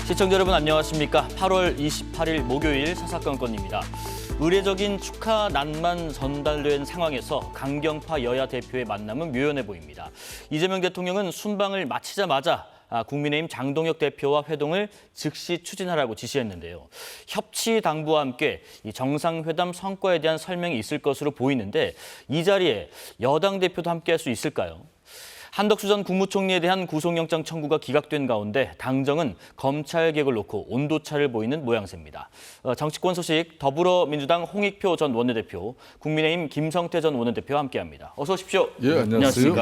시청자 여러분 안녕하십니까? 8월 28일 목요일 사사건건입니다. 의례적인 축하 낱만 전달된 상황에서 강경파 여야 대표의 만남은 묘연해 보입니다. 이재명 대통령은 순방을 마치자마자 국민의힘 장동혁 대표와 회동을 즉시 추진하라고 지시했는데요. 협치 당부와 함께 이 정상회담 성과에 대한 설명이 있을 것으로 보이는데 이 자리에 여당 대표도 함께할 수 있을까요? 한덕수 전 국무총리에 대한 구속영장 청구가 기각된 가운데 당정은 검찰 개혁을 놓고 온도차를 보이는 모양새입니다. 정치권 소식 더불어민주당 홍익표 전 원내대표, 국민의힘 김성태 전 원내대표와 함께합니다. 어서 오십시오. 예, 안녕하세요.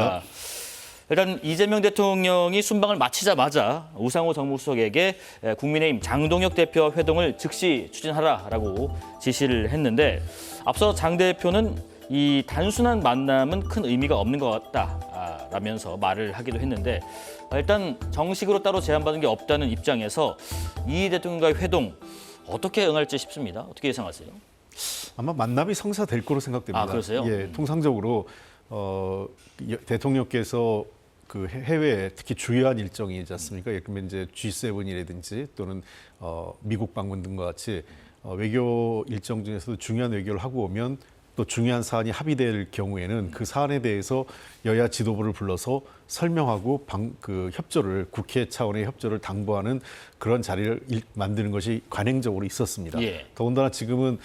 일단 이재명 대통령이 순방을 마치자마자 우상호 정무수석에게 국민의힘 장동혁 대표와 회동을 즉시 추진하라라고 지시를 했는데 앞서 장 대표는 이 단순한 만남은 큰 의미가 없는 것 같다라면서 말을 하기도 했는데 일단 정식으로 따로 제안받은 게 없다는 입장에서 이 대통령과의 회동 어떻게 응할지 싶습니다. 어떻게 예상하세요? 아마 만남이 성사될 거로 생각됩니다. 아, 그러세요? 예, 통상적으로 대통령께서 그 해외에 특히 주요한 일정이지 않습니까? 예를 들면 이제 G7이라든지 또는 미국 방문 등과 같이 외교 일정 중에서도 중요한 외교를 하고 오면 또 중요한 사안이 합의될 경우에는 그 사안에 대해서 여야 지도부를 불러서 설명하고 그 협조를 국회 차원의 협조를 당부하는 그런 자리를 만드는 것이 관행적으로 있었습니다. 예. 더군다나 지금은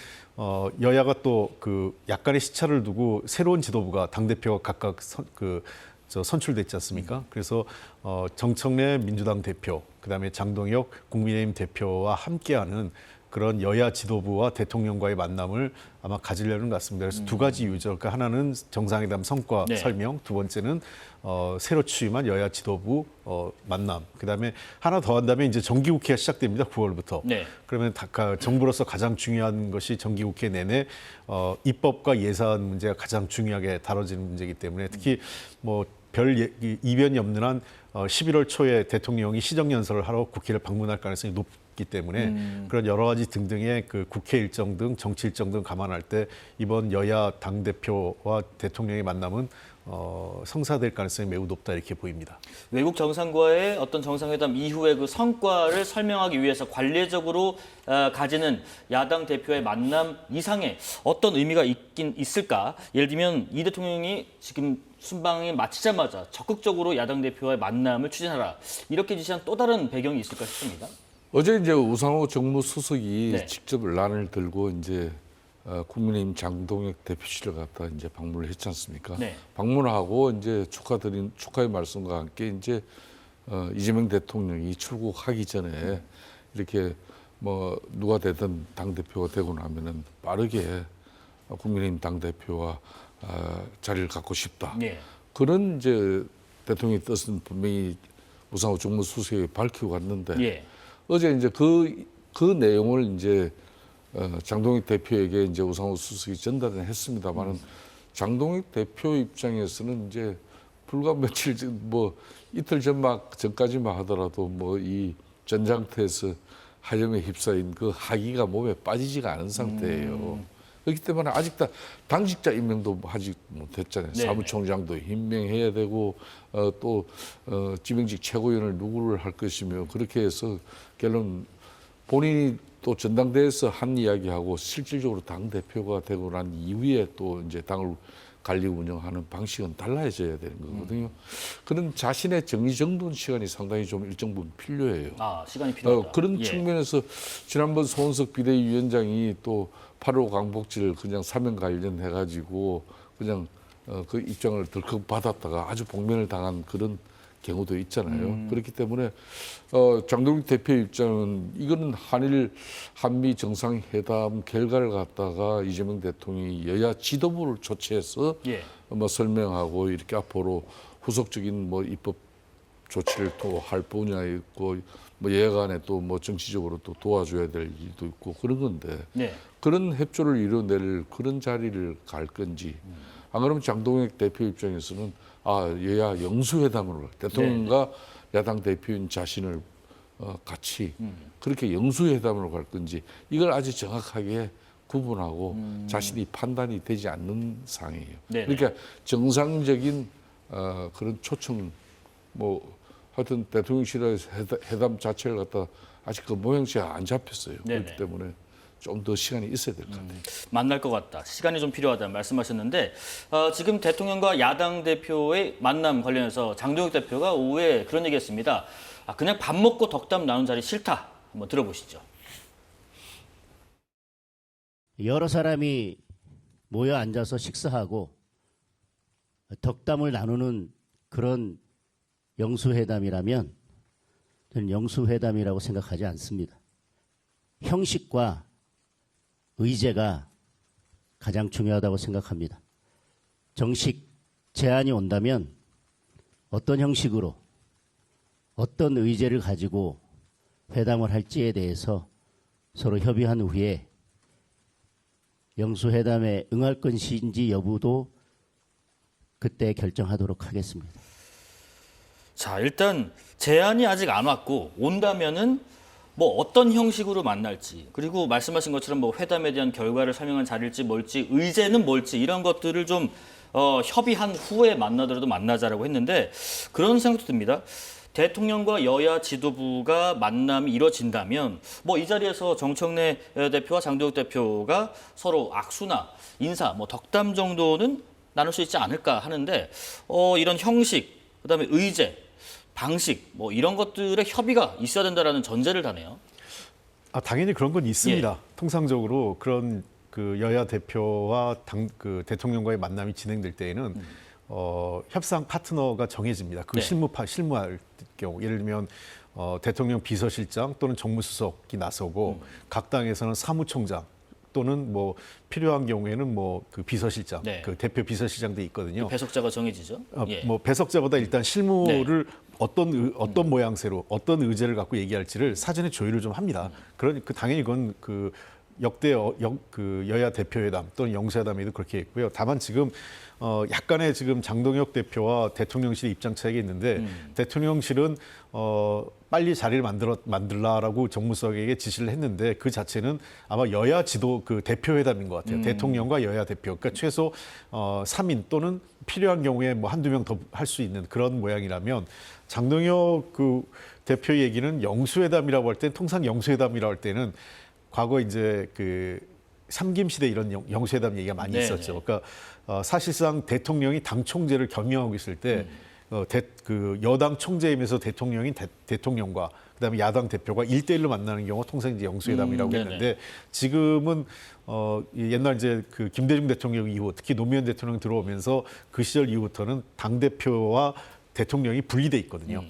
여야가 또 그 약간의 시차를 두고 새로운 지도부가 당대표가 각각 선출됐지 않습니까? 그래서 정청래 민주당 대표, 그다음에 장동혁 국민의힘 대표와 함께하는 그런 여야 지도부와 대통령과의 만남을 아마 가지려는 것 같습니다. 그래서 두 가지 이유죠. 그러니까 하나는 정상회담 성과 설명, 두 번째는 새로 취임한 여야 지도부 만남. 그다음에 하나 더 한다면 이제 정기국회가 시작됩니다. 9월부터. 네. 그러면 정부로서 가장 중요한 것이 정기국회 내내 입법과 예산 문제가 가장 중요하게 다뤄지는 문제이기 때문에 특히 뭐 별 이변이 없는 한 11월 초에 대통령이 시정연설을 하러 국회를 방문할 가능성이 높기 때문에 그런 여러 가지 등등의 그 국회 일정 등 정치 일정 등 감안할 때 이번 여야 당대표와 대통령의 만남은 성사될 가능성이 매우 높다 이렇게 보입니다. 외국 정상과의 어떤 정상회담 이후의 그 성과를 설명하기 위해서 관례적으로 가지는 야당 대표의 만남 이상의 어떤 의미가 있긴 있을까? 예를 들면 이 대통령이 지금 순방이 마치자마자 적극적으로 야당 대표와의 만남을 추진하라 이렇게 지시한 또 다른 배경이 있을까 싶습니다. 어제 이제 우상호 정무수석이 네. 직접 란을 들고 이제 국민의힘 장동혁 대표실을 갔다 이제 방문을 했지 않습니까? 네. 방문하고 이제 축하의 말씀과 함께 이제 이재명 대통령이 출국하기 전에 이렇게 뭐 누가 되든 당 대표가 되고 나면은 빠르게 국민의힘 당 대표와 자리를 갖고 싶다. 네. 그런 이제 대통령의 뜻은 분명히 우상호 정무수석이 밝히고 갔는데 예. 어제 이제 그 내용을 이제 장동혁 대표에게 이제 우상호 수석이 전달은 했습니다만은 장동혁 대표 입장에서는 이제 불과 며칠 전 뭐 이틀 전까지만 하더라도 뭐 이 전장터에서 하염에 휩싸인 그 하기가 몸에 빠지지가 않은 상태예요. 그렇기 때문에 아직 다 당직자 임명도 하지 못했잖아요. 네네. 사무총장도 임명해야 되고 또 지명직 최고위원을 누구를 할 것이며 그렇게 해서 결론 본인이 또 전당대회에서 한 이야기하고 실질적으로 당 대표가 되고 난 이후에 또 이제 당을 관리 운영하는 방식은 달라져야 되는 거거든요. 그런 자신의 정리정돈 시간이 상당히 좀 일정 부분 필요해요. 아, 시간이 필요하다. 그런 예. 측면에서 지난번 손은석 비대위원장이 또 8.5 광복절 그냥 사명 관련해가지고 그냥 그 입장을 덜컥 받았다가 아주 복면을 당한 그런 경우도 있잖아요. 그렇기 때문에 장동혁 대표 입장은 이거는 한미 정상회담 결과를 갖다가 이재명 대통령이 여야 지도부를 초청해서 예. 뭐 설명하고 이렇게 앞으로 후속적인 뭐 입법 조치를 또 할 분야 있고 뭐 예간에 또 뭐 정치적으로 또 도와줘야 될 일도 있고 그런 건데 네. 그런 협조를 이뤄낼 그런 자리를 갈 건지 안 그러면 장동혁 대표 입장에서는 여야 영수회담으로 대통령과 야당 대표인 자신을 같이 그렇게 영수회담으로 갈 건지 이걸 아주 정확하게 구분하고 자신이 판단이 되지 않는 상황이에요. 네네. 그러니까 정상적인 그런 초청 뭐 하여튼 대통령실에서 회담 자체를 갖다 아직 그 모양새가 안 잡혔어요. 네네. 그렇기 때문에 좀 더 시간이 있어야 될 것 같아요. 만날 것 같다. 시간이 좀 필요하다 말씀하셨는데 지금 대통령과 야당 대표의 만남 관련해서 장동혁 대표가 오후에 그런 얘기했습니다. 그냥 밥 먹고 덕담 나눈 자리 싫다. 한번 들어보시죠. 여러 사람이 모여 앉아서 식사하고 덕담을 나누는 그런 영수회담이라면 저는 영수회담이라고 생각하지 않습니다. 형식과 의제가 가장 중요하다고 생각합니다. 정식 제안이 온다면 어떤 형식으로 어떤 의제를 가지고 회담을 할지에 대해서 서로 협의한 후에 영수회담에 응할 것인지 여부도 그때 결정하도록 하겠습니다. 자, 일단 제안이 아직 안 왔고 온다면은 뭐 어떤 형식으로 만날지, 그리고 말씀하신 것처럼 뭐 회담에 대한 결과를 설명한 자리일지 뭘지, 의제는 뭘지 이런 것들을 좀 협의한 후에 만나더라도 만나자라고 했는데 그런 생각도 듭니다. 대통령과 여야 지도부가 만남이 이뤄진다면 뭐 이 자리에서 정청래 대표와 장동혁 대표가 서로 악수나 인사, 뭐 덕담 정도는 나눌 수 있지 않을까 하는데 이런 형식, 그다음에 의제, 방식 뭐 이런 것들의 협의가 있어야 된다라는 전제를 다네요. 당연히 그런 건 있습니다. 예. 통상적으로 그런 그 여야 대표와 그 대통령과의 만남이 진행될 때에는 협상 파트너가 정해집니다. 그 네. 실무할 경우 예를 들면 대통령 비서실장 또는 정무수석이 나서고 각 당에서는 사무총장 또는 뭐 필요한 경우에는 뭐 그 비서실장, 네. 그 대표 비서실장도 있거든요. 배석자가 정해지죠. 예. 뭐 배석자보다 일단 실무를 어떤 모양새로 어떤 의제를 갖고 얘기할지를 사전에 조율을 좀 합니다. 그러니까 당연히 그건 그 역대 그 여야 대표회담 또는 영수회담에도 그렇게 했고요. 다만 지금 약간의 지금 장동혁 대표와 대통령실의 입장 차이가 있는데 대통령실은 빨리 자리를 만들라라고 정무수석에게 지시를 했는데 그 자체는 아마 여야 지도 그 대표회담인 것 같아요. 대통령과 여야 대표. 그러니까 최소 3인 또는 필요한 경우에 뭐 한두 명 더 할 수 있는 그런 모양이라면 장동혁 그 대표 얘기는 영수회담이라고 할 때 통상 영수회담이라고 할 때는 과거 이제 그 삼김 시대 이런 영수회담 얘기가 많이 네네. 있었죠. 그러니까 사실상 대통령이 당 총재를 겸임하고 있을 때 그 여당 총재이면서 대통령이 대통령과 그다음에 야당 대표가 1대1로 만나는 경우가 통상 이제 영수회담이라고 네네. 했는데 지금은 옛날 이제 그 김대중 대통령 이후 특히 노무현 대통령 들어오면서 그 시절 이후부터는 당 대표와 대통령이 분리돼 있거든요.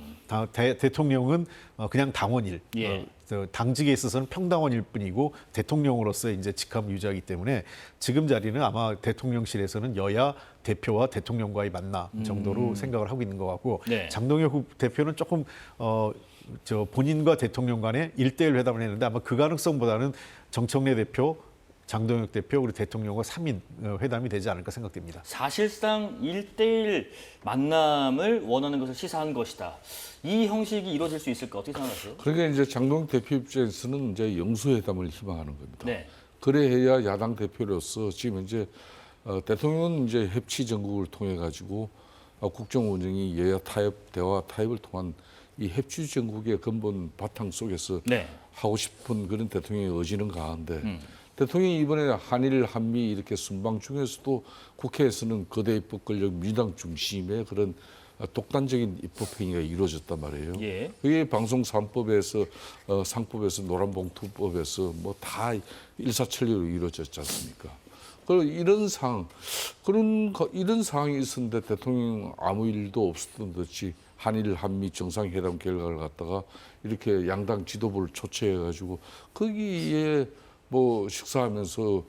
대통령은 그냥 당원일, 예. 당직에 있어서는 평당원일 뿐이고 대통령으로서 이제 직함 유지하기 때문에 지금 자리는 아마 대통령실에서는 여야 대표와 대통령과의 만남 정도로 생각을 하고 있는 것 같고 네. 장동혁 대표는 조금 저 본인과 대통령 간에 1대1 회담을 했는데 아마 그 가능성보다는 정청래 대표, 장동혁 대표 그리고 대통령과 3인 회담이 되지 않을까 생각됩니다. 사실상 1대1 만남을 원하는 것을 시사한 것이다. 이 형식이 이루어질 수 있을까? 어떻게 생각하세요? 그러니까 이제 장동혁 대표 입장에서는 이제 영수회담을 희망하는 겁니다. 네. 그래야 야당 대표로서 지금 이제 대통령은 이제 협치 전국을 통해 가지고 국정 운영이 여야 타협, 대화 타협을 통한 이 협치 전국의 근본 바탕 속에서 네. 하고 싶은 그런 대통령의 의지는 강한데 대통령이 이번에 한일 한미 이렇게 순방 중에서도 국회에서는 거대 입법 권력 민주당 중심의 그런 독단적인 입법 행위가 이루어졌단 말이에요. 예. 그게 방송 3법에서 상법에서 노란봉투법에서 뭐 다 일사천리로 이루어졌지 않습니까? 그리고 이런 상황이 있었는데 대통령 아무 일도 없었던 듯이 한일 한미 정상회담 결과를 갖다가 이렇게 양당 지도부를 초청해가지고 거기에 뭐 식사하면서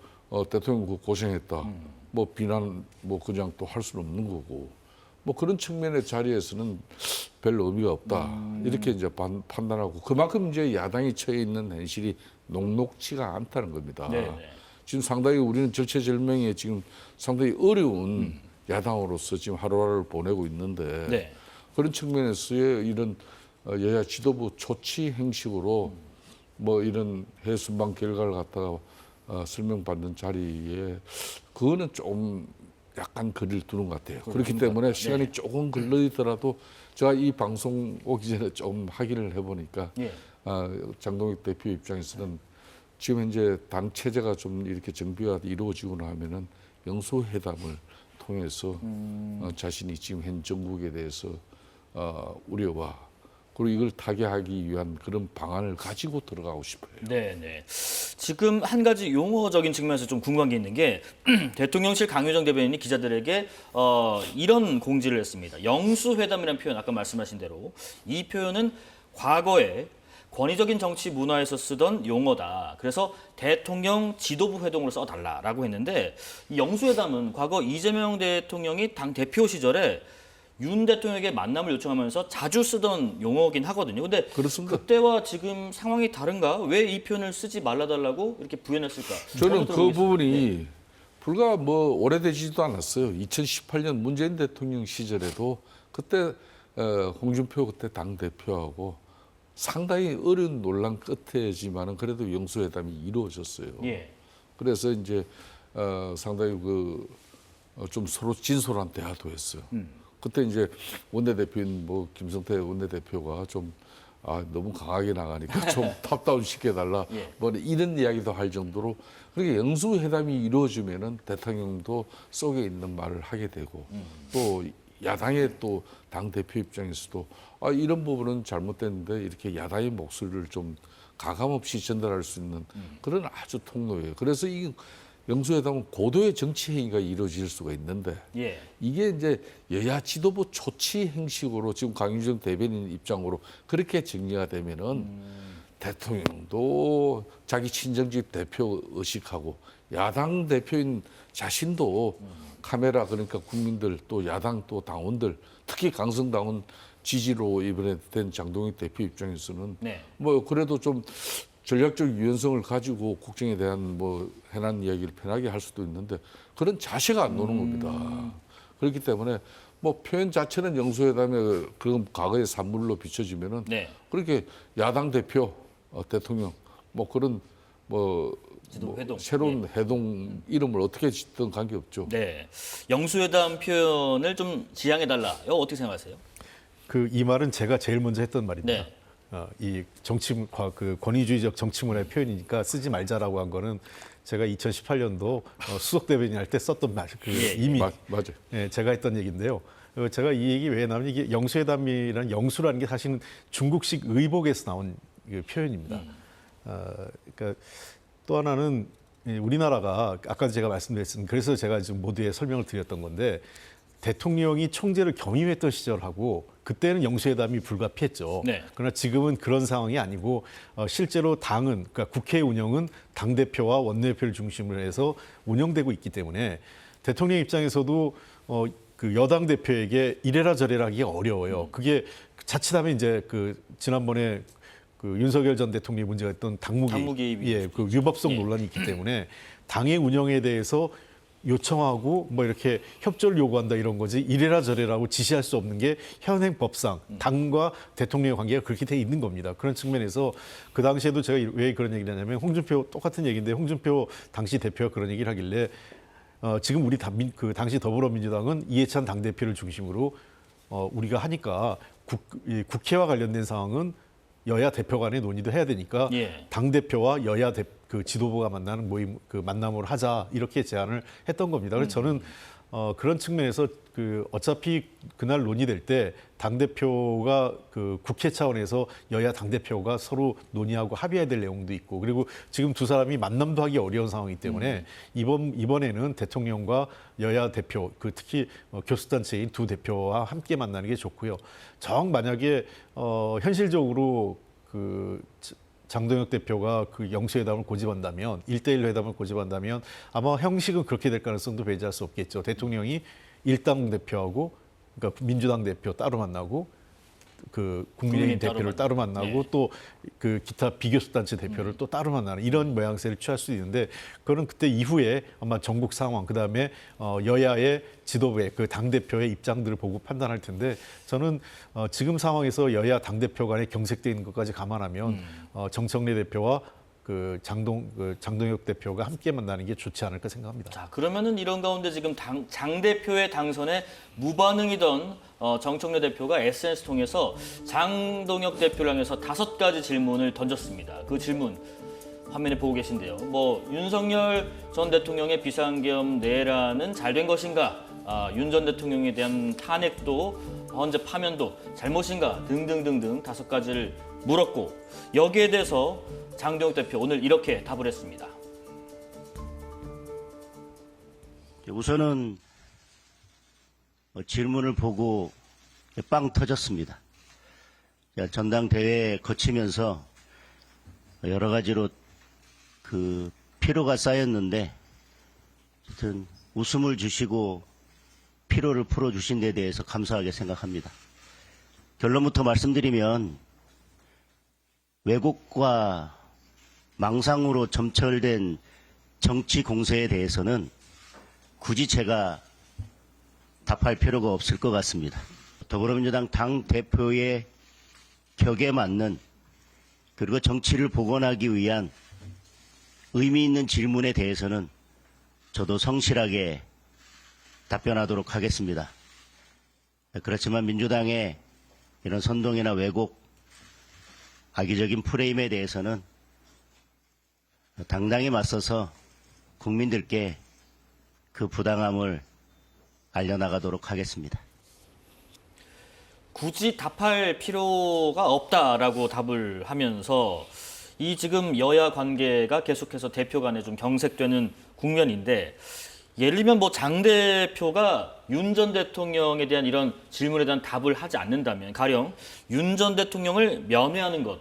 대통령 고생했다. 뭐 비난 뭐 그냥 또 할 수는 없는 거고. 뭐 그런 측면의 자리에서는 별 의미가 없다. 이렇게 이제 판단하고 그만큼 이제 야당이 처해 있는 현실이 녹록지가 않다는 겁니다. 네. 지금 상당히 우리는 절체절명에 지금 상당히 어려운 야당으로서 지금 하루하루를 보내고 있는데 네. 그런 측면에서의 이런 여야 지도부 조치 행식으로 뭐 이런 해순방 결과를 갖다가 설명받는 자리에 그거는 좀 약간 거리를 두는 것 같아요. 그렇기 때문에 시간이 조금 걸리더라도 제가 이 방송 오기 전에 좀 확인을 해보니까 예. 장동혁 대표 입장에서는 지금 현재 당 체제가 좀 이렇게 정비가 이루어지고 나면은 영수회담을 통해서 자신이 지금 현 정국에 대해서 우려와 그리고 이걸 타개하기 위한 그런 방안을 가지고 들어가고 싶어요. 네, 네. 지금 한 가지 용어적인 측면에서 좀 궁금한 게 있는 게 대통령실 강효정 대변인이 기자들에게 이런 공지를 했습니다. 영수회담이라는 표현 아까 말씀하신 대로 이 표현은 과거에 권위적인 정치 문화에서 쓰던 용어다. 그래서 대통령 지도부 회동으로 써달라라고 했는데 이 영수회담은 과거 이재명 대통령이 당 대표 시절에 윤 대통령에게 만남을 요청하면서 자주 쓰던 용어긴 하거든요. 근데 그렇습니다. 그때와 지금 상황이 다른가? 왜 이 표현을 쓰지 말라달라고 이렇게 부연했을까? 저는 먼저 그 들어보겠습니다. 부분이 불과 뭐 오래되지도 않았어요. 2018년 문재인 대통령 시절에도 그때 홍준표 그때 당 대표하고 상당히 어려운 논란 끝에지만은 그래도 영수회담이 이루어졌어요. 예. 그래서 이제 상당히 좀 서로 진솔한 대화도 했어요. 그때 이제 원내대표인 뭐 김성태 원내대표가 좀 너무 강하게 나가니까 좀 탑다운 시켜달라 예. 뭐 이런 이야기도 할 정도로 그렇게 영수회담이 이루어지면은 대통령도 속에 있는 말을 하게 되고 또 야당의 또 당 대표 입장에서도 이런 부분은 잘못됐는데 이렇게 야당의 목소리를 좀 가감 없이 전달할 수 있는 그런 아주 통로예요. 그래서 이 영수회담은 고도의 정치 행위가 이루어질 수가 있는데 예. 이게 이제 여야 지도부 초치 행식으로 지금 강윤정 대변인 입장으로 그렇게 정리가 되면은 대통령도 자기 친정집 대표 의식하고 야당 대표인 자신도 카메라 그러니까 국민들 또 야당 또 당원들 특히 강성당원 지지로 이번에 된 장동혁 대표 입장에서는 네. 뭐 그래도 좀 전략적 유연성을 가지고 국정에 대한 뭐 해난 이야기를 편하게 할 수도 있는데 그런 자세가 안 노는 겁니다. 그렇기 때문에 뭐 표현 자체는 영수회담에 그건 과거의 산물로 비춰지면은 네. 그렇게 야당 대표 대통령 뭐 그런 지도부 회동. 새로운 회동 이름을 어떻게 짓든 관계없죠. 네. 영수회담 표현을 좀 지양해달라. 이거 어떻게 생각하세요? 이 말은 제가 제일 먼저 했던 말입니다. 네. 이 권위주의적 정치문화의 표현이니까 쓰지 말자라고 한 거는 제가 2018년도 수석 대변인 할 때 썼던 말, 예. 이미 맞아요. 예, 제가 했던 얘기인데요. 제가 이 얘기 왜 나면 이게 영수회담이라는 영수라는 게 사실은 중국식 의복에서 나온 표현입니다. 그러니까 또 하나는 우리나라가 아까도 제가 말씀드렸습니다. 그래서 제가 지금 모두에 설명을 드렸던 건데 대통령이 총재를 겸임했던 시절하고 그때는 영수회담이 불가피했죠. 네. 그러나 지금은 그런 상황이 아니고 실제로 당은 그러니까 국회 운영은 당 대표와 원내대표를 중심으로 해서 운영되고 있기 때문에 대통령 입장에서도 그 여당 대표에게 이래라 저래라 하기가 어려워요. 그게 자칫하면 이제 지난번에 윤석열 전 대통령이 문제가 됐던 당무 개입이 개입, 그 위법성 예. 논란이 있기 때문에 당의 운영에 대해서 요청하고 뭐 이렇게 협조를 요구한다 이런 거지 이래라 저래라고 지시할 수 없는 게 현행 법상 당과 대통령의 관계가 그렇게 돼 있는 겁니다. 그런 측면에서 그 당시에도 제가 왜 그런 얘기를 하냐면 홍준표 똑같은 얘기인데 홍준표 당시 대표가 그런 얘기를 하길래 지금 우리 당시 더불어민주당은 이해찬 당대표를 중심으로 우리가 하니까 국회와 관련된 상황은 여야 대표 간의 논의도 해야 되니까 예. 당 대표와 여야 지도부가 만나는 모임 만남을 하자 이렇게 제안을 했던 겁니다. 그래서 저는 그런 측면에서 어차피 그날 논의될 때 당 대표가 국회 차원에서 여야 당 대표가 서로 논의하고 합의해야 될 내용도 있고 그리고 지금 두 사람이 만남도 하기 어려운 상황이기 때문에 이번에는 대통령과 여야 대표 특히 교수단체인 두 대표와 함께 만나는 게 좋고요. 정 만약에 현실적으로 장동혁 대표가 영수회담을 고집한다면 1대1 회담을 고집한다면 아마 형식은 그렇게 될 가능성도 배제할 수 없겠죠. 대통령이 일당 대표하고 그러니까 민주당 대표 따로 만나고 국민의힘 대표를 따로 만나고 네. 또 기타 비교수단체 대표를 또 따로 만나는 이런 모양새를 취할 수 있는데 그거는 그때 이후에 아마 전국 상황 그다음에 여야의 지도부의 당 대표의 입장들을 보고 판단할 텐데 저는 지금 상황에서 여야 당 대표 간에 경색되는 것까지 감안하면 정청래 대표와 그 장동혁 대표가 함께 만나는 게 좋지 않을까 생각합니다. 자, 그러면은 이런 가운데 지금 장 대표의 당선에 무반응이던 정청래 대표가 SNS 통해서 장동혁 대표를 향해서 5가지 질문을 던졌습니다. 그 질문 화면에 보고 계신데요. 뭐 윤석열 전 대통령의 비상계엄 내란은 잘 된 것인가? 윤 전 대통령에 대한 탄핵도 헌재 파면도 잘못인가? 등등등등 5가지를 물었고 여기에 대해서 장동혁 대표 오늘 이렇게 답을 했습니다. 우선은 질문을 보고 빵 터졌습니다. 전당대회 거치면서 여러 가지로 그 피로가 쌓였는데 하여튼 웃음을 주시고 피로를 풀어주신 데 대해서 감사하게 생각합니다. 결론부터 말씀드리면 왜곡과 망상으로 점철된 정치 공세에 대해서는 굳이 제가 답할 필요가 없을 것 같습니다. 더불어민주당 당대표의 격에 맞는 그리고 정치를 복원하기 위한 의미 있는 질문에 대해서는 저도 성실하게 답변하도록 하겠습니다. 그렇지만 민주당의 이런 선동이나 왜곡, 악의적인 프레임에 대해서는 당당히 맞서서 국민들께 그 부당함을 알려나가도록 하겠습니다. 굳이 답할 필요가 없다라고 답을 하면서 이 지금 여야 관계가 계속해서 대표 간에 좀 경색되는 국면인데 예를 들면 뭐 장 대표가 윤 전 대통령에 대한 이런 질문에 대한 답을 하지 않는다면 가령 윤 전 대통령을 면회하는 것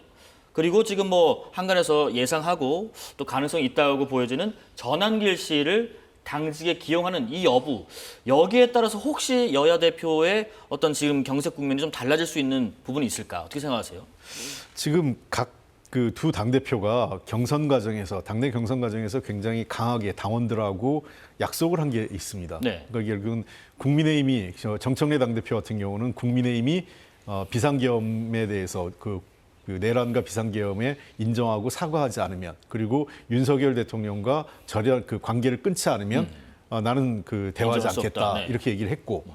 그리고 지금 뭐 한간에서 예상하고 또 가능성이 있다고 보여지는 전한길 씨를 당직에 기용하는 이 여부 여기에 따라서 혹시 여야 대표의 어떤 지금 경색 국면이 좀 달라질 수 있는 부분이 있을까 어떻게 생각하세요? 지금 각 그 두 당대표가 경선 과정에서 당내 경선 과정에서 굉장히 강하게 당원들하고 약속을 한 게 있습니다. 네. 그러니까 결국은 국민의힘이 정청래 당대표 같은 경우는 국민의힘이 비상계엄에 대해서 그 내란과 비상계엄에 인정하고 사과하지 않으면 그리고 윤석열 대통령과 절연 그 관계를 끊지 않으면 나는 그 대화하지 인정할 수 않겠다 없다. 네. 이렇게 얘기를 했고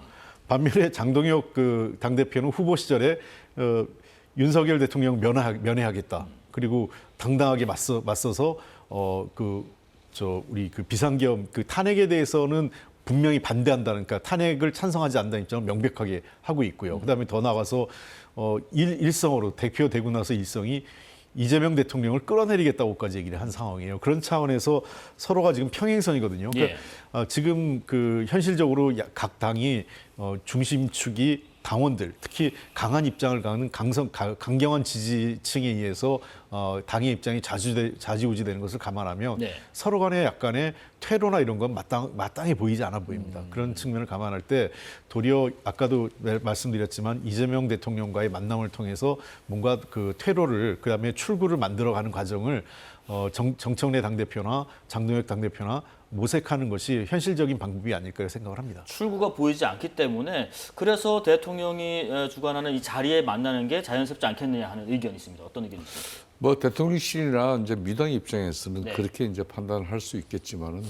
반면에 장동혁 그 당대표는 후보 시절에 윤석열 대통령 면회하겠다. 그리고 당당하게 맞서서 우리 그 비상계엄 그 탄핵에 대해서는 분명히 반대한다는 그러니까 탄핵을 찬성하지 않는다는 입장을 명백하게 하고 있고요. 그다음에 더 나가서 일성으로 대표되고 나서 일성이 이재명 대통령을 끌어내리겠다고까지 얘기를 한 상황이에요. 그런 차원에서 서로가 지금 평행선이거든요. 그러니까 지금 그 현실적으로 각 당이 중심축이 당원들, 특히 강한 입장을 갖는 강경한 지지층에 의해서 당의 입장이 좌지우지되는 것을 감안하면 서로 간에 약간의 퇴로나 이런 건 마땅해 보이지 않아 보입니다. 그런 측면을 감안할 때 도리어 아까도 말씀드렸지만 이재명 대통령과의 만남을 통해서 뭔가 그 퇴로를 그다음에 출구를 만들어가는 과정을 정청래 당대표나 장동혁 당대표나 모색하는 것이 현실적인 방법이 아닐까 생각을 합니다. 출구가 보이지 않기 때문에 그래서 대통령이 주관하는 이 자리에 만나는 게 자연스럽지 않겠느냐 하는 의견이 있습니다. 어떤 의견이십니까? 뭐 대통령실이나 이제 민주당 입장에서는 네. 그렇게 이제 판단을 할 수 있겠지만은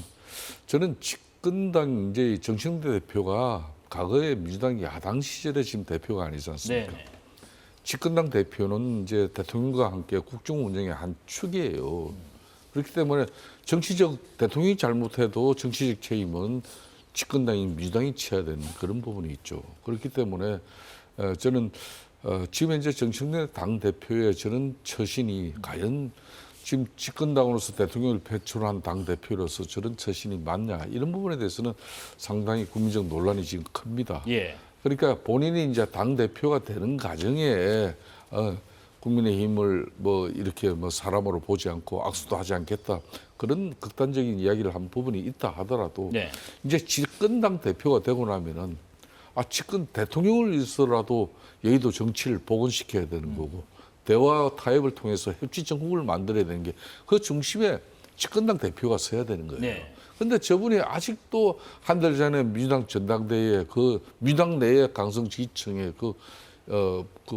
저는 집권당 이제 정청래 대표가 과거에 민주당 야당 시절에 지금 대표가 아니지 않습니까? 네. 집권당 대표는 이제 대통령과 함께 국정 운영의 한 축이에요. 그렇기 때문에 정치적 대통령이 잘못해도 정치적 책임은 집권당인 민주당이 취해야 되는 그런 부분이 있죠. 그렇기 때문에 저는 지금 현재 정청래 당 대표의 저는 처신이 과연 지금 집권당으로서 대통령을 배출한 당 대표로서 저런 처신이 맞냐 이런 부분에 대해서는 상당히 국민적 논란이 지금 큽니다. 예. 그러니까 본인이 이제 당 대표가 되는 과정에 국민의힘을 뭐 이렇게 뭐 사람으로 보지 않고 악수도 하지 않겠다 그런 극단적인 이야기를 한 부분이 있다 하더라도 이제 집권당 대표가 되고 나면은 집권 대통령을 위해서라도 여의도 정치를 복원시켜야 되는 거고 대화 타협을 통해서 협치 정국을 만들어야 되는 게 그 중심에 집권당 대표가 서야 되는 거예요. 그런데 저분이 아직도 한 달 전에 민주당 전당대회에 그 민주당 내의 강성 지지층의 그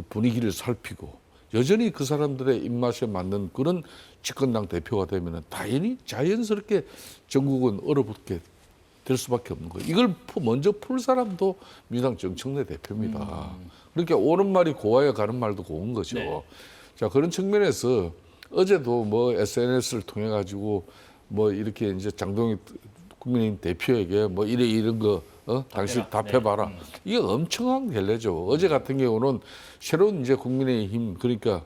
분위기를 살피고 여전히 그 사람들의 입맛에 맞는 그런 집권당 대표가 되면은 당연히 자연스럽게 전국은 얼어붙게 될 수밖에 없는 거예요. 이걸 먼저 풀 사람도 민주당 정청래 대표입니다. 그러니까 옳은 말이 고와야 가는 말도 고운 거죠. 네. 자, 그런 측면에서 어제도 뭐 SNS를 통해 가지고 뭐 이렇게 이제 장동익 국민의힘 대표에게 뭐 이런 거 당신 답해봐라. 이게 엄청난 갤레죠. 어제 같은 경우는 새로운 이제 국민의힘 그러니까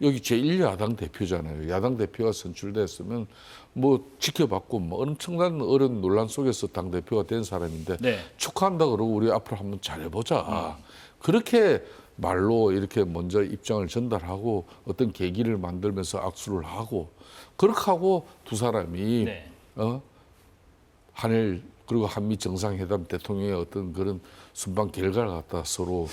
여기 제1야당 대표잖아요. 야당 대표가 선출됐으면 뭐 지켜봤고 뭐 엄청난 어려운 논란 속에서 당 대표가 된 사람인데 네. 축하한다 그러고 우리 앞으로 한번 잘해보자. 그렇게 말로 이렇게 먼저 입장을 전달하고 어떤 계기를 만들면서 악수를 하고 그렇게 하고 두 사람이 네. 한일 그리고 한미 정상회담 대통령의 어떤 그런 순방 결과를 갖다 서로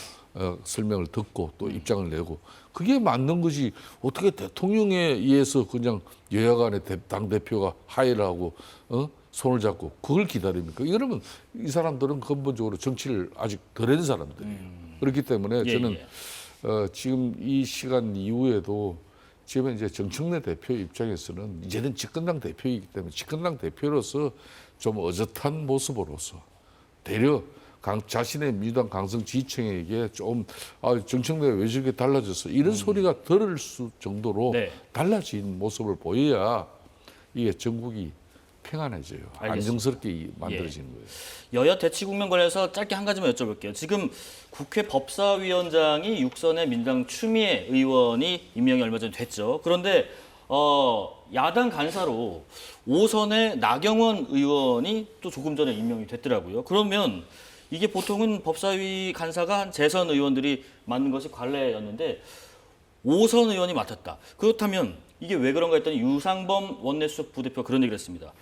설명을 듣고 또 입장을 내고 그게 맞는 거지 어떻게 대통령에 의해서 그냥 여야 간의 당 대표가 하의를 하고 손을 잡고 그걸 기다립니까? 이러면 이 사람들은 근본적으로 정치를 아직 덜 한 사람들이에요. 그렇기 때문에 예, 저는 예. 지금 이 시간 이후에도 지금 이제 정청래 대표 입장에서는 이제는 집권당 대표이기 때문에 집권당 대표로서 좀 어젓한 모습으로서 되려 자신의 민주당 강성 지지층에게 좀 정청래가 왜 저렇게 달라졌어 이런 소리가 들을 수 정도로 네. 달라진 모습을 보여야 이게 전국이 평안해져요. 알겠습니다. 안정스럽게 만들어지는 거예요. 여야 대치 국면 관련해서 짧게 한 가지만 여쭤볼게요. 지금 국회 법사위원장이 육선의 민주당 추미애 의원이 임명이 얼마 전에 됐죠. 그런데 야당 간사로 5선의 나경원 의원이 또 조금 전에 임명이 됐더라고요. 그러면 이게 보통은 법사위 간사가 한 재선 의원들이 맡는 것이 관례였는데 5선 의원이 맡았다. 그렇다면 이게 왜 그런가 했더니 유상범 원내수석 부대표가 그런 얘기를 했습니다.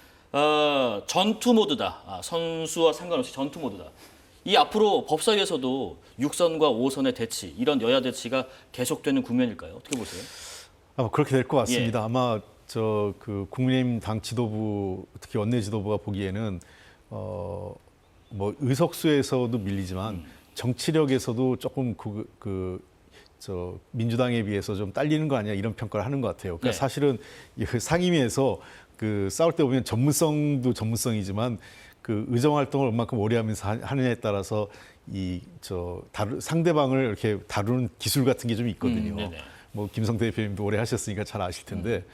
전투 모드다. 선수와 상관없이 전투 모드다. 이 앞으로 법사위에서도 6선과 5선의 대치, 이런 여야 대치가 계속되는 국면일까요? 어떻게 보세요? 그렇게 될 것 같습니다. 예. 아마 그 국민의힘 당 지도부 특히 원내 지도부가 보기에는 뭐 의석수에서도 밀리지만 정치력에서도 조금 민주당에 비해서 좀 딸리는 거 아니야 이런 평가를 하는 것 같아요. 그러니까 네. 사실은 이 상임위에서 그 싸울 때 보면 전문성도 전문성이지만 그 의정 활동을 얼마큼 오래 하면서 하느냐에 따라서 상대방을 이렇게 다루는 기술 같은 게 좀 있거든요. 네네. 뭐 김성태 대표님도 오래 하셨으니까 잘 아실 텐데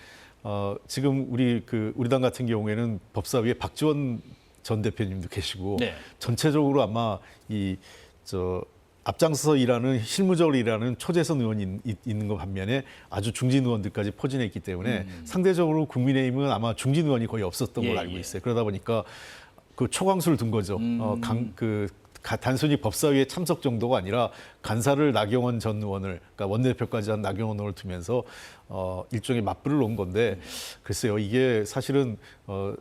지금 우리 당 같은 경우에는 법사위에 박지원 전 대표님도 계시고 네. 전체적으로 아마 앞장서서 일하는 실무적으로 일하는 초재선 의원이 있는 것 반면에 아주 중진 의원들까지 포진해 있기 때문에 상대적으로 국민의힘은 아마 중진 의원이 거의 없었던 걸로 알고 있어요. 그러다 보니까 그 초강수를 둔 거죠. 단순히 법사위에 참석 정도가 아니라 간사를 나경원 전 의원을, 그러니까 원내대표까지 한 나경원 의원을 두면서 일종의 맞불을 놓은 건데 글쎄요, 이게 사실은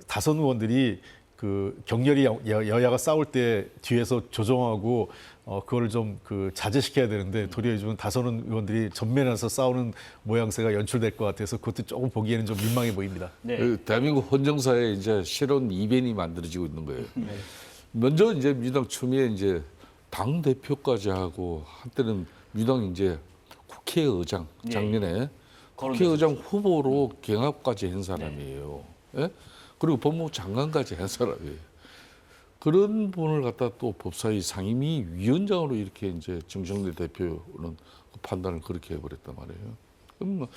다선 의원들이 그 격렬히 여야가 싸울 때 뒤에서 조정하고 그거를 좀 자제시켜야 되는데 도리어 요즘은 다선 의원들이 전면에서 싸우는 모양새가 연출될 것 같아서 그것도 조금 보기에는 좀 민망해 보입니다. 네. 대한민국 헌정사에 이제 새로운 이변이 만들어지고 있는 거예요. 먼저 이제 민주당 추미애 이제 당 대표까지 하고 한때는 민주당 이제 국회의장 작년에 국회의장 후보로 경합까지 한 사람이에요. 예? 그리고 법무부 장관까지 한 사람이에요. 그런 분을 갖다 또 법사위 상임위 위원장으로 이렇게 이제 정청래 대표는 그 판단을 그렇게 해버렸단 말이에요. 그럼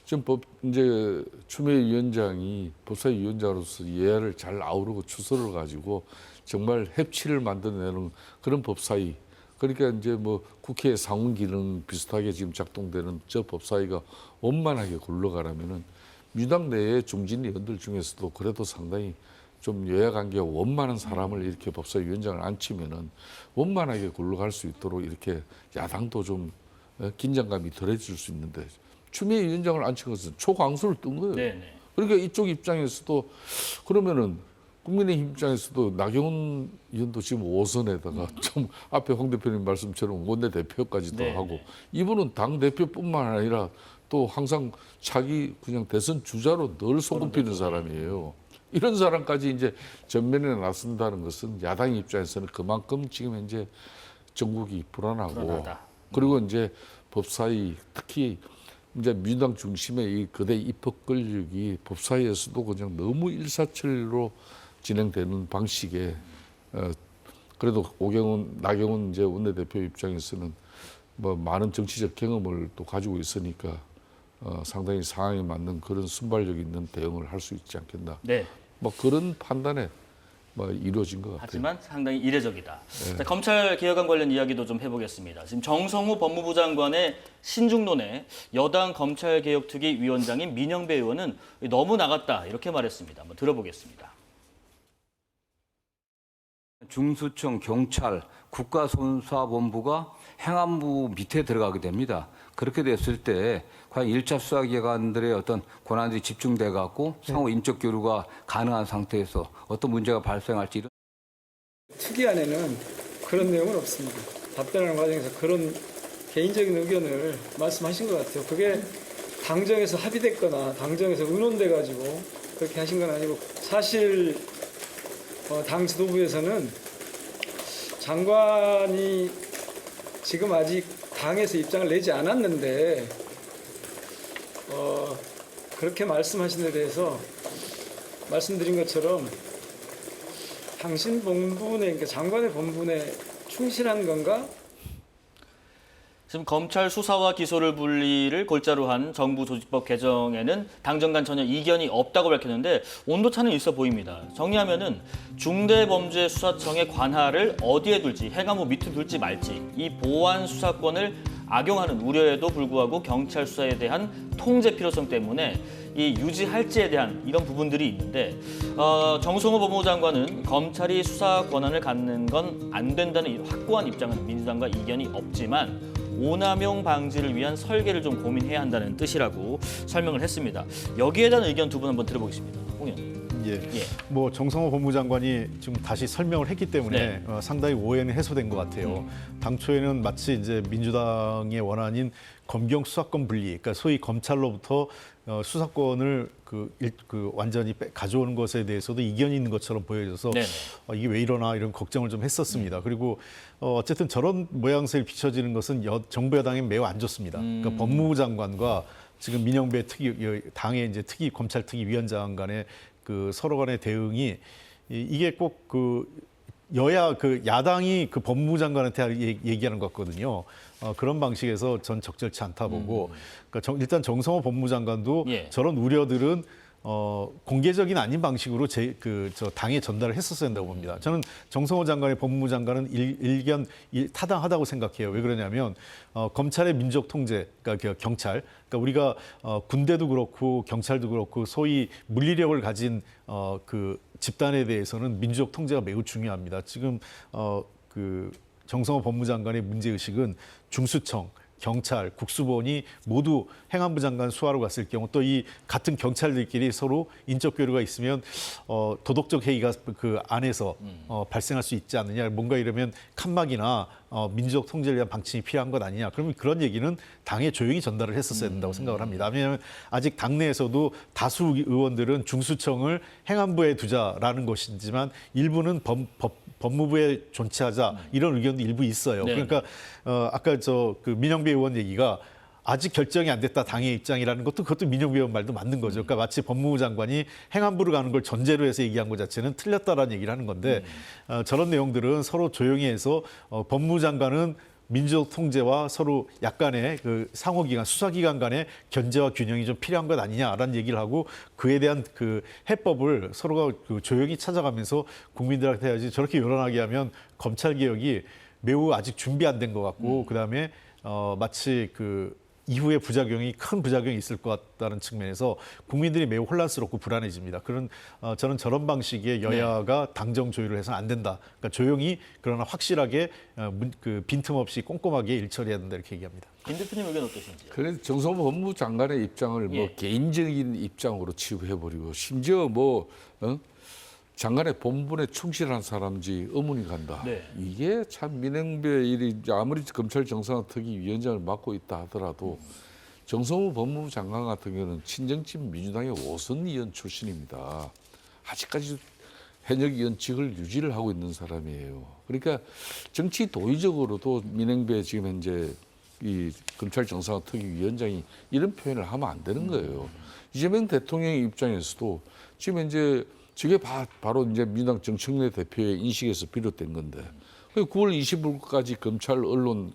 지금 이제 추미애 위원장이 법사위 위원장으로서 예야를 잘 아우르고 추서를 가지고 정말 협치를 만들어내는 그런 법사위. 그러니까 이제 뭐 국회 상원 기능 비슷하게 지금 작동되는 저 법사위가 원만하게 굴러가려면은 민주당 내의 중진 의원들 중에서도 그래도 상당히 좀 여야 관계가 원만한 사람을 이렇게 법사위원장을 앉히면은 원만하게 굴러갈 수 있도록 이렇게 야당도 좀 긴장감이 덜해질 수 있는데 추미애 위원장을 앉힌 것은 초강수를 뜬 거예요. 네네. 그러니까 이쪽 입장에서도 그러면은 국민의힘 입장에서도 나경원 의원도 지금 5선에다가 좀 앞에 홍 대표님 말씀처럼 원내대표까지도 네네. 하고 이분은 당 대표뿐만 아니라 또 항상 자기 그냥 대선 주자로 늘 손꼽히는 사람이에요. 이런 사람까지 이제 전면에 나선다는 것은 야당 입장에서는 그만큼 지금 현재 전국이 불안하고 불안하다. 그리고 이제 법사위 특히 이제 민주당 중심의 이 거대 입법 권력이 법사위에서도 그냥 너무 일사천리로 진행되는 방식에 그래도 나경원 이제 원내대표 입장에서는 뭐 많은 정치적 경험을 또 가지고 있으니까 상당히 상황에 맞는 그런 순발력 있는 대응을 할 수 있지 않겠나. 네. 뭐 그런 판단에 뭐 이루어진 것 같아요. 하지만 상당히 이례적이다. 자, 검찰 개혁안 관련 이야기도 좀 해보겠습니다. 지금 정성호 법무부 장관의 신중론에 여당 검찰개혁특위 위원장인 민영배 의원은 너무 나갔다 이렇게 말했습니다. 한번 들어보겠습니다. 중수청, 경찰, 국가수사본부가 행안부 밑에 들어가게 됩니다. 그렇게 됐을 때 과연 1차 수사기관들의 어떤 권한들이 집중돼 갖고 상호 인적 교류가 가능한 상태에서 어떤 문제가 발생할지 이런 특위안에는 그런 내용은 없습니다. 답변하는 과정에서 그런 개인적인 의견을 말씀하신 것 같아요. 그게 당정에서 합의됐거나 당정에서 의논돼 가지고 그렇게 하신 건 아니고 사실 당 지도부에서는 장관이 지금 아직 당에서 입장을 내지 않았는데 그렇게 말씀하신 데 대해서 말씀드린 것처럼 당신 본분에 그러니까 장관의 본분에 충실한 건가? 지금 검찰 수사와 기소를 분리를 골자로 한 정부 조직법 개정에는 당정 간 전혀 이견이 없다고 밝혔는데 온도차는 있어 보입니다. 정리하면은 중대범죄수사청의 관할을 어디에 둘지, 행안부 밑에 둘지 말지 이 보안 수사권을 악용하는 우려에도 불구하고 경찰 수사에 대한 통제 필요성 때문에 이 유지할지에 대한 이런 부분들이 있는데 정성호 법무부 장관은 검찰이 수사 권한을 갖는 건 안 된다는 확고한 입장은 민주당과 이견이 없지만 오남용 방지를 위한 설계를 좀 고민해야 한다는 뜻이라고 설명을 했습니다. 여기에 대한 의견 두 분 한번 들어보겠습니다. 홍 의원님. 예. 예. 뭐 정성호 법무장관이 지금 다시 설명을 했기 때문에 네. 상당히 오해는 해소된 것 같아요. 당초에는 마치 이제 민주당의 원안인 검경 수사권 분리, 그러니까 소위 검찰로부터 수사권을 완전히 가져오는 것에 대해서도 이견이 있는 것처럼 보여져서 이게 왜 이러나 이런 걱정을 좀 했었습니다. 그리고 어쨌든 저런 모양새를 비춰지는 것은 정부 여당에 매우 안 좋습니다. 그러니까 법무부 장관과 지금 민영배 당의 이제 검찰특위 위원장 간의 그 서로 간의 대응이 이게 꼭 야당이 그 법무부 장관한테 얘기하는 것 같거든요. 그런 방식에서 전 적절치 않다 보고, 그러니까 일단 정성호 법무부 장관도 저런 우려들은 공개적인 아닌 방식으로 저 당에 전달을 했었어야 된다고 봅니다. 저는 정성호 장관의 법무부 장관은 일견 타당하다고 생각해요. 왜 그러냐면 검찰의 민족 통제, 그러니까 경찰, 그러니까 우리가 군대도 그렇고 경찰도 그렇고 소위 물리력을 가진 그 집단에 대해서는 민족 통제가 매우 중요합니다. 지금 정성호 법무부 장관의 문제 의식은 중수청, 경찰, 국수본이 모두 행안부 장관 수하러 갔을 경우 또 이 같은 경찰들끼리 서로 인적 교류가 있으면 도덕적 해이가 그 안에서 발생할 수 있지 않느냐. 뭔가 이러면 칸막이나 민주적 통제를 위한 방침이 필요한 것 아니냐. 그러면 그런 얘기는 당에 조용히 전달을 했었어야 된다고 생각을 합니다. 왜냐하면 아직 당내에서도 다수 의원들은 중수청을 행안부에 두자라는 것이지만 일부는 법무부에 존치하자 이런 의견도 일부 있어요. 그러니까 아까 그 민영배 의원 얘기가 아직 결정이 안 됐다 당의 입장이라는 그것도 민영배 의원 말도 맞는 거죠. 그러니까 마치 법무부 장관이 행안부로 가는 걸 전제로 해서 얘기한 것 자체는 틀렸다라는 얘기를 하는 건데 저런 내용들은 서로 조용히 해서 법무부 장관은 민주적 통제와 서로 약간의 그 상호기관, 수사기관 간의 견제와 균형이 좀 필요한 것 아니냐라는 얘기를 하고 그에 대한 그 해법을 서로가 조용히 찾아가면서 국민들한테 해야지 저렇게 요란하게 하면 검찰개혁이 매우 아직 준비 안 된 것 같고 그다음에 마치 이후에 큰 부작용이 있을 것 같다는 측면에서 국민들이 매우 혼란스럽고 불안해집니다. 저는 저런 방식의 여야가 당정 조율을 해서는 안 된다. 그러니까 조용히 그러나 확실하게 빈틈없이 꼼꼼하게 일처리해야 된다 이렇게 얘기합니다. 김 대표님 의견 어떠신지? 그래서 정성호 법무부 장관의 입장을 뭐 개인적인 입장으로 치부해버리고 심지어 장관의 본분에 충실한 사람인지 의문이 간다. 이게 참 민영배 일이 아무리 검찰 정상화특위 위원장을 맡고 있다 하더라도 정성호 법무부 장관 같은 경우는 친정집 민주당의 5선 의원 출신입니다. 아직까지 현역 의원직을 유지를 하고 있는 사람이에요. 그러니까 정치 도의적으로도 민영배 지금 현재 이 검찰 정상화특위위원장이 이런 표현을 하면 안 되는 거예요. 이재명 대통령의 입장에서도 지금 이제 저게 바로 이제 민주당 정청래 대표의 인식에서 비롯된 건데 9월 20일까지 검찰 언론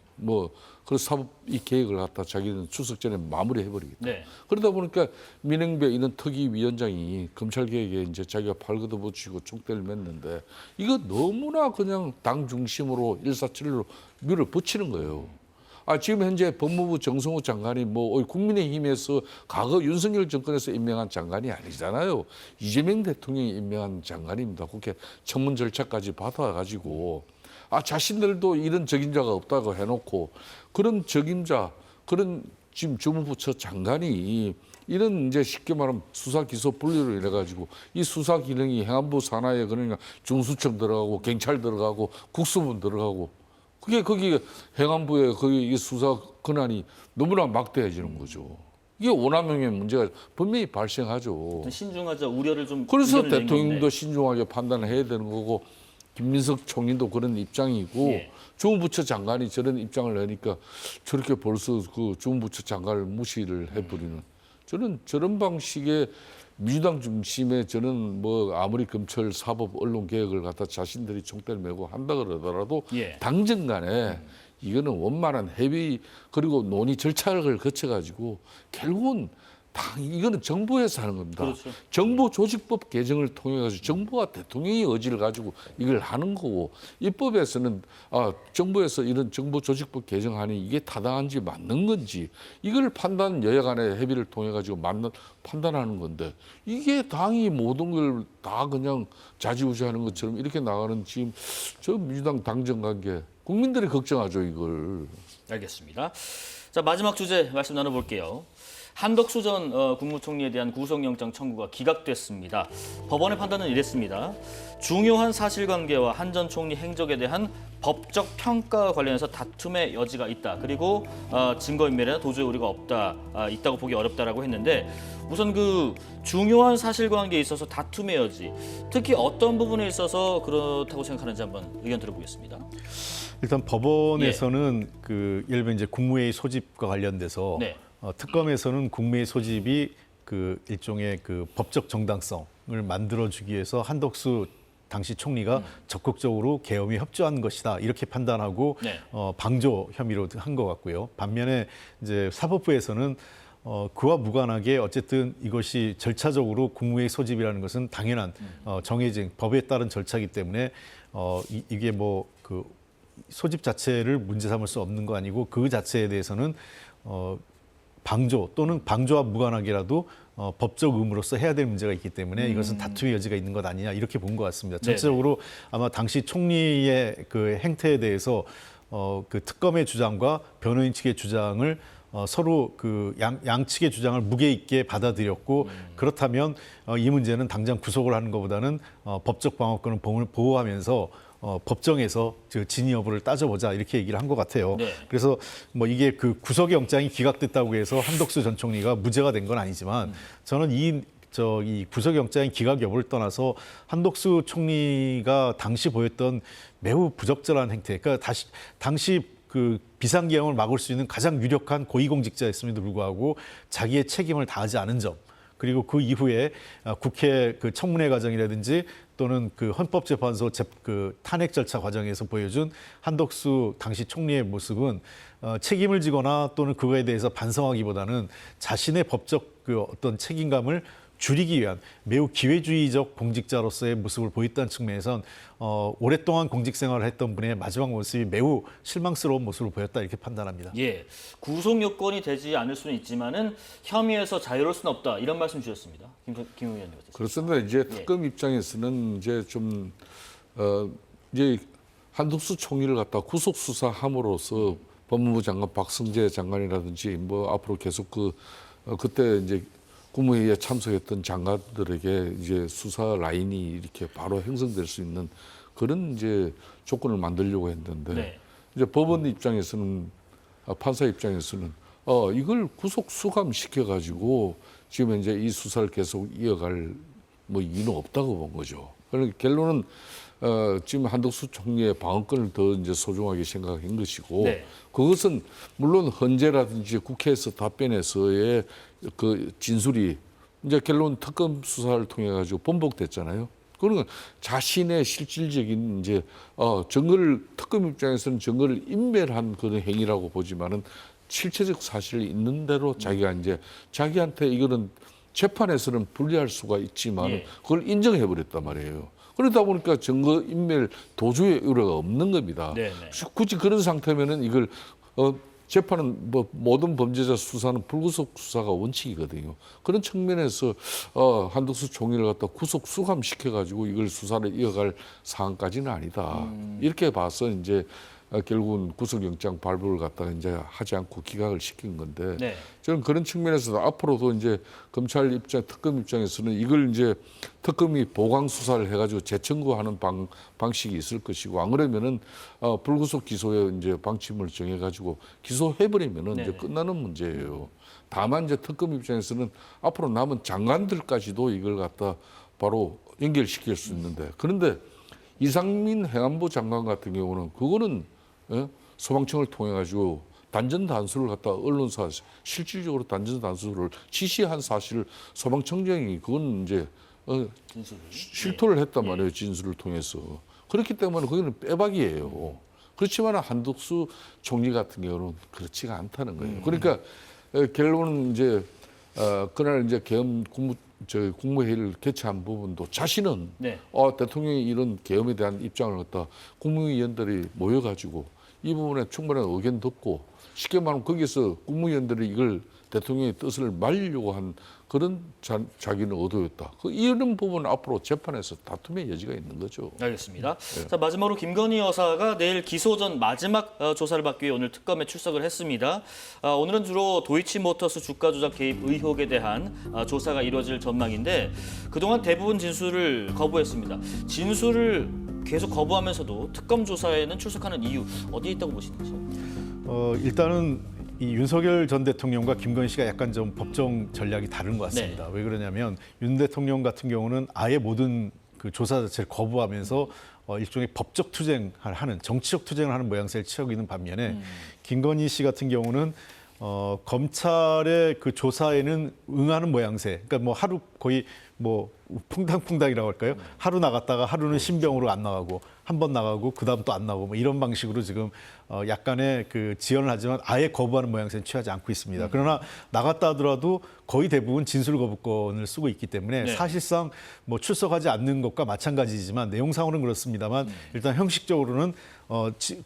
그 사법 이 계획을 갖다 자기는 추석 전에 마무리해버리겠다. 네. 그러다 보니까 민행배 이런 특위위원장이 검찰 개혁에 이제 자기가 팔 걷어붙이고 총대를 맸는데 이거 너무나 그냥 당 중심으로 일사천리로 밀어붙이는 거예요. 지금 현재 법무부 정성호 장관이 국민의힘에서 과거 윤석열 정권에서 임명한 장관이 아니잖아요. 이재명 대통령이 임명한 장관입니다. 국회 청문 절차까지 받아가지고 자신들도 이런 적임자가 없다고 해놓고 그런 적임자, 그런 지금 주무부처 장관이 이런 이제 쉽게 말하면 수사 기소 분리로 이래가지고 이 수사 기능이 행안부 산하에 그러니까 중수청 들어가고 경찰 들어가고 국수본 들어가고 그게 거기 행안부의 거기 이 수사 권한이 너무나 막대해지는 거죠. 이게 오남용의 문제가 분명히 발생하죠. 신중하자 우려를 좀. 그래서 의견을 낸 대통령도 건데. 신중하게 판단을 해야 되는 거고 김민석 총리도 그런 입장이고 예. 주무부처 장관이 저런 입장을 내니까 저렇게 벌써 그 주무부처 장관을 무시를 해버리는 저는 저런 방식의 민주당 중심의 저는 아무리 검찰 사법 언론 개혁을 갖다 자신들이 총대를 메고 한다 그러더라도 예. 당정 간에 이거는 원만한 협의 그리고 논의 절차를 거쳐가지고 결국은 이거는 정부에서 하는 겁니다. 그렇죠. 정보조직법 개정을 통해 가지고 정부와 대통령의 의지를 가지고 이걸 하는 거고 입법에서는 정부에서 이런 정보조직법 개정하니 이게 타당한지 맞는 건지 이걸 여야 간의 협의를 통해 가지고 판단하는 건데 이게 당이 모든 걸 다 그냥 좌지우지하는 것처럼 이렇게 나가는 지금 저 민주당 당정 관계 국민들이 걱정하죠 이걸. 알겠습니다. 자, 마지막 주제 말씀 나눠볼게요. 한덕수 전 국무총리에 대한 구속영장 청구가 기각됐습니다. 법원의 판단은 이랬습니다. 중요한 사실관계와 한 전 총리 행적에 대한 법적 평가와 관련해서 다툼의 여지가 있다. 그리고 증거인멸에는 도저히 우리가 있다고 보기 어렵다라고 했는데 우선 그 중요한 사실관계에 있어서 다툼의 여지, 특히 어떤 부분에 있어서 그렇다고 생각하는지 한번 의견 들어보겠습니다. 일단 법원에서는 그 예를 들면 이제 국무회의 소집과 관련돼서 네. 특검에서는 국무회의 소집이 그 일종의 그 법적 정당성을 만들어주기 위해서 한덕수 당시 총리가 적극적으로 계엄에 협조한 것이다 이렇게 판단하고 네. 방조 혐의로 한 것 같고요. 반면에 이제 사법부에서는 그와 무관하게 어쨌든 이것이 절차적으로 국무회의 소집이라는 것은 당연한 정해진 법에 따른 절차이기 때문에 이게 그 소집 자체를 문제 삼을 수 없는 거 아니고 그 자체에 대해서는 방조 또는 방조와 무관하게라도 법적 의무로서 해야 될 문제가 있기 때문에 이것은 다툼의 여지가 있는 것 아니냐 이렇게 본 것 같습니다. 전체적으로 아마 당시 총리의 그 행태에 대해서 그 특검의 주장과 변호인 측의 주장을 서로 그 양측의 주장을 무게 있게 받아들였고 그렇다면 이 문제는 당장 구속을 하는 것보다는 법적 방어권을 보호하면서 법정에서 진위 여부를 따져보자 이렇게 얘기를 한 것 같아요. 네. 그래서 이게 그 구속영장이 기각됐다고 해서 한덕수 전 총리가 무죄가 된 건 아니지만 저는 이 구속영장의 기각 여부를 떠나서 한덕수 총리가 당시 보였던 매우 부적절한 행태, 그러니까 당시 그 비상계엄을 막을 수 있는 가장 유력한 고위공직자였음에도 불구하고 자기의 책임을 다하지 않은 점. 그리고 그 이후에 국회 그 청문회 과정이라든지 또는 그 헌법재판소 그 탄핵 절차 과정에서 보여준 한덕수 당시 총리의 모습은 책임을 지거나 또는 그거에 대해서 반성하기보다는 자신의 법적 그 어떤 책임감을 줄이기 위한 매우 기회주의적 공직자로서의 모습을 보였다는 측면에선 오랫동안 공직 생활을 했던 분의 마지막 모습이 매우 실망스러운 모습을 보였다 이렇게 판단합니다. 예, 구속 요건이 되지 않을 수는 있지만은 혐의에서 자유로울 수는 없다 이런 말씀 주셨습니다. 김 의원님 어떠세요? 그렇습니다. 이제 특검 입장에서는 이제 좀 이제 한덕수 총리를 갖다 구속 수사함으로써 법무부 장관 박성재 장관이라든지 앞으로 계속 그때 이제 국무회의에 참석했던 장관들에게 이제 수사 라인이 이렇게 바로 형성될 수 있는 그런 이제 조건을 만들려고 했는데 네. 이제 법원 입장에서는 판사 입장에서는 이걸 구속 수감 시켜가지고 지금 이제 이 수사를 계속 이어갈 이유는 없다고 본 거죠. 그러니까 결론은 지금 한덕수 총리의 방어권을 더 이제 소중하게 생각한 것이고 네. 그것은 물론 헌재라든지 국회에서 답변에서의 그 진술이 이제 결론 특검 수사를 통해 가지고 번복됐잖아요. 그러면 자신의 실질적인 이제 증거를 특검 입장에서는 증거를 인멸한 그런 행위라고 보지만은 실체적 사실이 있는 대로 자기가 이제 자기한테 이거는 재판에서는 불리할 수가 있지만 예. 그걸 인정해 버렸단 말이에요. 그러다 보니까 증거 인멸 도주의 우려가 없는 겁니다. 네네. 굳이 그런 상태면은 이걸 재판은 뭐 모든 범죄자 수사는 불구속 수사가 원칙이거든요. 그런 측면에서 한덕수 총리를 갖다 구속 수감시켜 가지고 이걸 수사를 이어갈 상황까지는 아니다. 이렇게 봐서 이제 결국은 구속영장 발부를 갖다가 이제 하지 않고 기각을 시킨 건데 네. 저는 그런 측면에서도 앞으로도 이제 검찰 입장, 특검 입장에서는 이걸 이제 특검이 보강 수사를 해가지고 재청구하는 방식이 있을 것이고 안 그러면은 불구속 기소의 이제 방침을 정해가지고 기소해버리면은 이제 네네. 끝나는 문제예요. 다만 이제 특검 입장에서는 앞으로 남은 장관들까지도 이걸 갖다 바로 연결시킬 수 있는데 그런데 이상민 행안부 장관 같은 경우는 그거는 소방청을 통해 가지고 단전 단수를 갖다 언론사 실질적으로 단전 단수를 지시한 사실을 소방청장이 그건 이제 실토를 했단 말이에요. 진술을 통해서. 그렇기 때문에 거기는 빼박이에요. 그렇지만 한덕수 총리 같은 경우는 그렇지가 않다는 거예요. 그러니까 결론은 이제 그날 이제 국무회의를 개최한 부분도 자신은 네. 대통령이 이런 계엄에 대한 입장을 갖다 국무위원들이 모여가지고 이 부분에 충분한 의견 듣고 쉽게 말하면 거기서 국무위원들이 이걸 대통령의 뜻을 말리려고 한 그런 자기는 의도였다. 이런 부분은 앞으로 재판에서 다툼의 여지가 있는 거죠. 알겠습니다. 자, 마지막으로 김건희 여사가 내일 기소 전 마지막 조사를 받기 위해 오늘 특검에 출석을 했습니다. 오늘은 주로 도이치모터스 주가 조작 개입 의혹에 대한 조사가 이루어질 전망인데 그동안 대부분 진술을 거부했습니다. 진술을 계속 거부하면서도 특검 조사에는 출석하는 이유 어디에 있다고 보시는지요? 일단은 이 윤석열 전 대통령과 김건희 씨가 약간 좀 법정 전략이 다른 것 같습니다. 네. 왜 그러냐면 윤 대통령 같은 경우는 아예 모든 그 조사 자체를 거부하면서 일종의 법적 투쟁을 하는 정치적 투쟁을 하는 모양새를 취하고 있는 반면에 김건희 씨 같은 경우는 검찰의 그 조사에는 응하는 모양새. 그러니까 뭐 하루 거의 뭐 퐁당퐁당이라고 할까요? 하루 나갔다가 하루는 신병으로 안 나가고 한 번 나가고 그다음 또 안 나가고 뭐 이런 방식으로 지금 약간의 그 지연을 하지만 아예 거부하는 모양새는 취하지 않고 있습니다. 그러나 나갔다 하더라도 거의 대부분 진술 거부권을 쓰고 있기 때문에 네. 사실상 뭐 출석하지 않는 것과 마찬가지지만 내용상으로는 그렇습니다만 일단 형식적으로는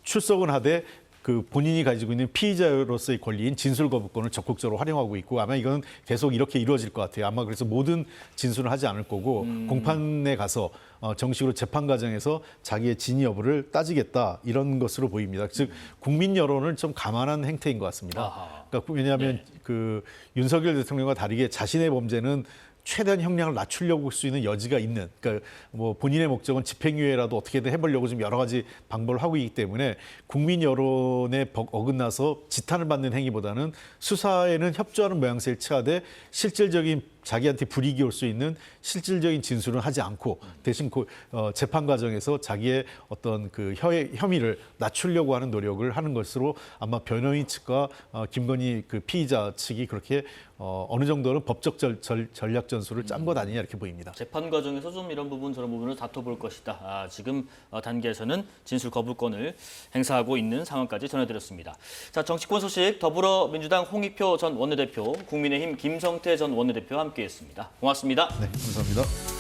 출석은 하되 그 본인이 가지고 있는 피의자로서의 권리인 진술 거부권을 적극적으로 활용하고 있고 아마 이건 계속 이렇게 이루어질 것 같아요. 아마 그래서 모든 진술을 하지 않을 거고 공판에 가서 정식으로 재판 과정에서 자기의 진위 여부를 따지겠다 이런 것으로 보입니다. 즉 국민 여론을 좀 감안한 행태인 것 같습니다. 아하. 그러니까 왜냐하면 그 윤석열 대통령과 다르게 자신의 범죄는 최대한 형량을 낮추려고 할 수 있는 여지가 있는, 그러니까 뭐 본인의 목적은 집행유예라도 어떻게든 해보려고 지금 여러 가지 방법을 하고 있기 때문에 국민 여론에 어긋나서 지탄을 받는 행위보다는 수사에는 협조하는 모양새를 취하되 실질적인 자기한테 불이익이 올 수 있는 실질적인 진술은 하지 않고 대신 재판 과정에서 자기의 어떤 그 혐의를 낮추려고 하는 노력을 하는 것으로 아마 변호인 측과 김건희 그 피의자 측이 그렇게 어느 정도는 법적 전략 전술을 짠 것 아니냐 이렇게 보입니다. 재판 과정에서 좀 이런 부분 저런 부분을 다퉈볼 것이다. 지금 단계에서는 진술 거부권을 행사하고 있는 상황까지 전해드렸습니다. 자, 정치권 소식 더불어민주당 홍익표 전 원내대표, 국민의힘 김성태 전 원내대표와 함께했습니다. 고맙습니다. 네, 감사합니다.